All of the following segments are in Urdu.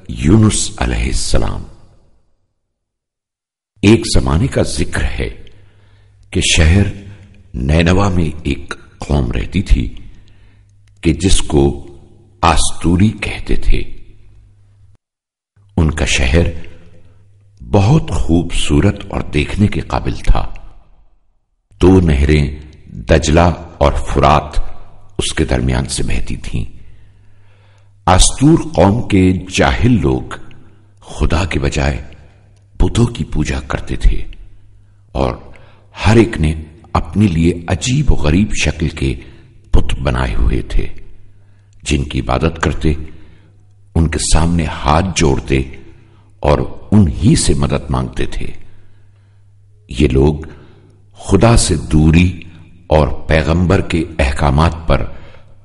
یونس علیہ السلام۔ ایک زمانے کا ذکر ہے کہ شہر نینوا میں ایک قوم رہتی تھی کہ جس کو آستوری کہتے تھے۔ ان کا شہر بہت خوبصورت اور دیکھنے کے قابل تھا۔ 2 نہریں دجلہ اور فرات اس کے درمیان سے بہتی تھیں۔ آستور قوم کے جاہل لوگ خدا کے بجائے بتوں کی پوجا کرتے تھے اور ہر ایک نے اپنے لیے عجیب و غریب شکل کے بت بنائے ہوئے تھے جن کی عبادت کرتے، ان کے سامنے ہاتھ جوڑتے اور انہی سے مدد مانگتے تھے۔ یہ لوگ خدا سے دوری اور پیغمبر کے احکامات پر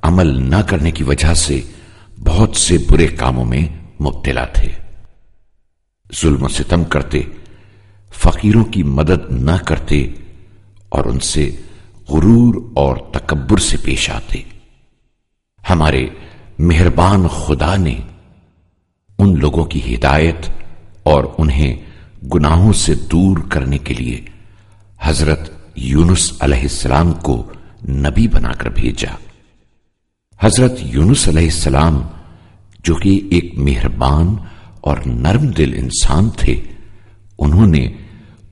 عمل نہ کرنے کی وجہ سے بہت سے برے کاموں میں مبتلا تھے۔ ظلم و ستم کرتے، فقیروں کی مدد نہ کرتے اور ان سے غرور اور تکبر سے پیش آتے۔ ہمارے مہربان خدا نے ان لوگوں کی ہدایت اور انہیں گناہوں سے دور کرنے کے لیے حضرت یونس علیہ السلام کو نبی بنا کر بھیجا۔ حضرت یونس علیہ السلام جو کہ ایک مہربان اور نرم دل انسان تھے، انہوں نے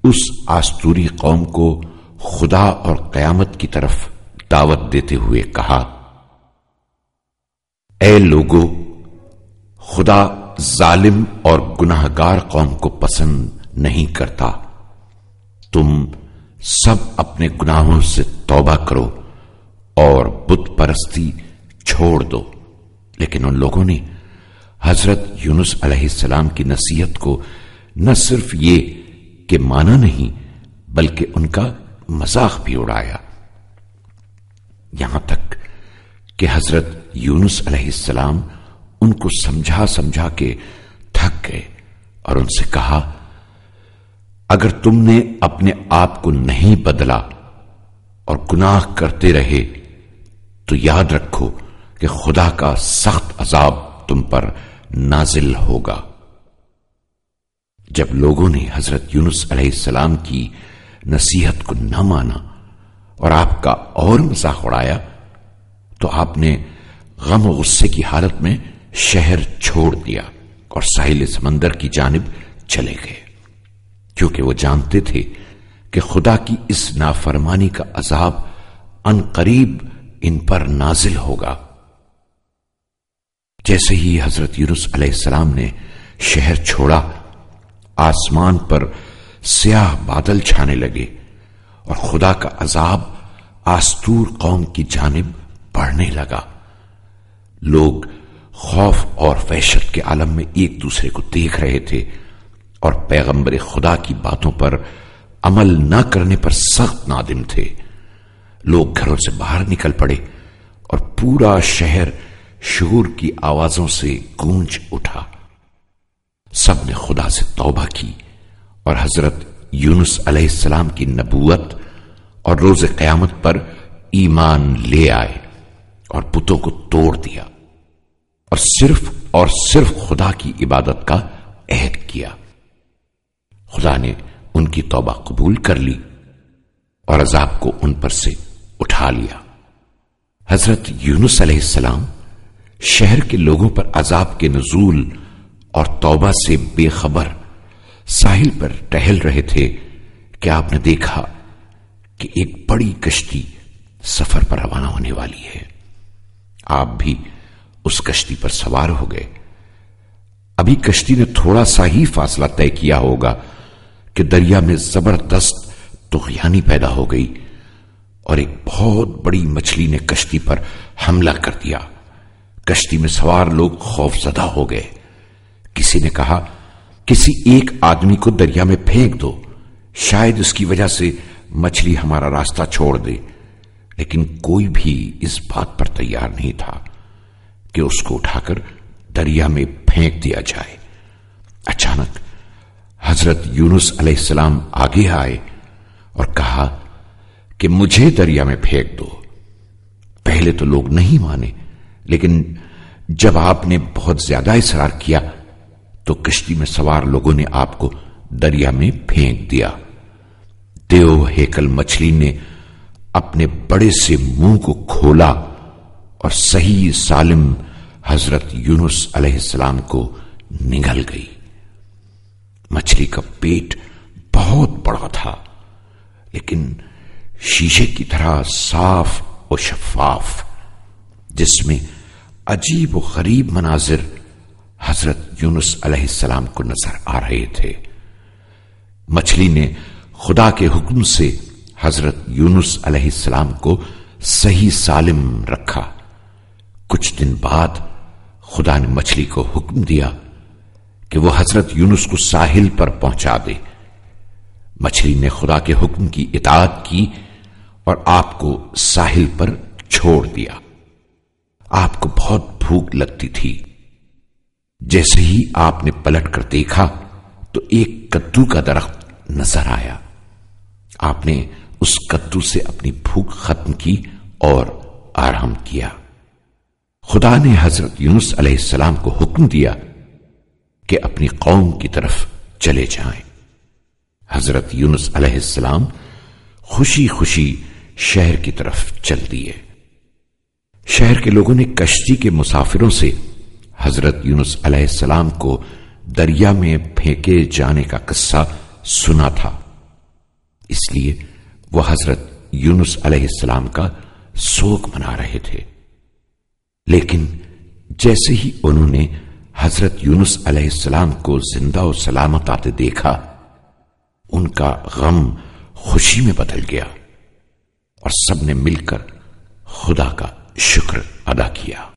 اس آستوری قوم کو خدا اور قیامت کی طرف دعوت دیتے ہوئے کہا، اے لوگو، خدا ظالم اور گناہگار قوم کو پسند نہیں کرتا۔ تم سب اپنے گناہوں سے توبہ کرو اور بت پرستی چھوڑ دو۔ لیکن ان لوگوں نے حضرت یونس علیہ السلام کی نصیحت کو نہ صرف یہ کہ مانا نہیں بلکہ ان کا مذاق بھی اڑایا، یہاں تک کہ حضرت یونس علیہ السلام ان کو سمجھا کے تھک گئے اور ان سے کہا، اگر تم نے اپنے آپ کو نہیں بدلا اور گناہ کرتے رہے تو یاد رکھو کہ خدا کا سخت عذاب تم پر نازل ہوگا۔ جب لوگوں نے حضرت یونس علیہ السلام کی نصیحت کو نہ مانا اور آپ کا اور مذاق اڑایا تو آپ نے غم و غصے کی حالت میں شہر چھوڑ دیا اور ساحل سمندر کی جانب چلے گئے، کیونکہ وہ جانتے تھے کہ خدا کی اس نافرمانی کا عذاب ان قریب ان پر نازل ہوگا۔ جیسے ہی حضرت یونس علیہ السلام نے شہر چھوڑا، آسمان پر سیاہ بادل چھانے لگے اور خدا کا عذاب آستور قوم کی جانب بڑھنے لگا۔ لوگ خوف اور وحشت کے عالم میں ایک دوسرے کو دیکھ رہے تھے اور پیغمبر خدا کی باتوں پر عمل نہ کرنے پر سخت نادم تھے۔ لوگ گھروں سے باہر نکل پڑے اور پورا شہر شور کی آوازوں سے گونج اٹھا۔ سب نے خدا سے توبہ کی اور حضرت یونس علیہ السلام کی نبوت اور روز قیامت پر ایمان لے آئے اور بتوں کو توڑ دیا اور صرف خدا کی عبادت کا عہد کیا۔ خدا نے ان کی توبہ قبول کر لی اور عذاب کو ان پر سے اٹھا لیا۔ حضرت یونس علیہ السلام شہر کے لوگوں پر عذاب کے نزول اور توبہ سے بے خبر ساحل پر ٹہل رہے تھے کہ آپ نے دیکھا کہ ایک بڑی کشتی سفر پر روانہ ہونے والی ہے۔ آپ بھی اس کشتی پر سوار ہو گئے۔ ابھی کشتی نے تھوڑا سا ہی فاصلہ طے کیا ہوگا کہ دریا میں زبردست طغیانی پیدا ہو گئی اور ایک بہت بڑی مچھلی نے کشتی پر حملہ کر دیا۔ کشتی میں سوار لوگ خوف زدہ ہو گئے۔ کسی نے کہا، کسی ایک آدمی کو دریا میں پھینک دو، شاید اس کی وجہ سے مچھلی ہمارا راستہ چھوڑ دے۔ لیکن کوئی بھی اس بات پر تیار نہیں تھا کہ اس کو اٹھا کر دریا میں پھینک دیا جائے۔ اچانک حضرت یونس علیہ السلام آگے آئے اور کہا کہ مجھے دریا میں پھینک دو۔ پہلے تو لوگ نہیں مانے، لیکن جب آپ نے بہت زیادہ اصرار کیا تو کشتی میں سوار لوگوں نے آپ کو دریا میں پھینک دیا۔ دیو ہیکل مچھلی نے اپنے بڑے سے منہ کو کھولا اور صحیح سالم حضرت یونس علیہ السلام کو نگل گئی۔ مچھلی کا پیٹ بہت بڑا تھا، لیکن شیشے کی طرح صاف و شفاف، جس میں عجیب و غریب مناظر حضرت یونس علیہ السلام کو نظر آ رہے تھے۔ مچھلی نے خدا کے حکم سے حضرت یونس علیہ السلام کو صحیح سالم رکھا۔ کچھ دن بعد خدا نے مچھلی کو حکم دیا کہ وہ حضرت یونس کو ساحل پر پہنچا دے۔ مچھلی نے خدا کے حکم کی اطاعت کی اور آپ کو ساحل پر چھوڑ دیا۔ آپ کو بہت بھوک لگتی تھی۔ جیسے ہی آپ نے پلٹ کر دیکھا تو ایک کدو کا درخت نظر آیا۔ آپ نے اس کدو سے اپنی بھوک ختم کی اور آرام کیا۔ خدا نے حضرت یونس علیہ السلام کو حکم دیا کہ اپنی قوم کی طرف چلے جائیں۔ حضرت یونس علیہ السلام خوشی خوشی شہر کی طرف چل دیے۔ شہر کے لوگوں نے کشتی کے مسافروں سے حضرت یونس علیہ السلام کو دریا میں پھینکے جانے کا قصہ سنا تھا، اس لیے وہ حضرت یونس علیہ السلام کا سوگ منا رہے تھے۔ لیکن جیسے ہی انہوں نے حضرت یونس علیہ السلام کو زندہ و سلامت آتے دیکھا، ان کا غم خوشی میں بدل گیا اور سب نے مل کر خدا کا شکر ادا کیا۔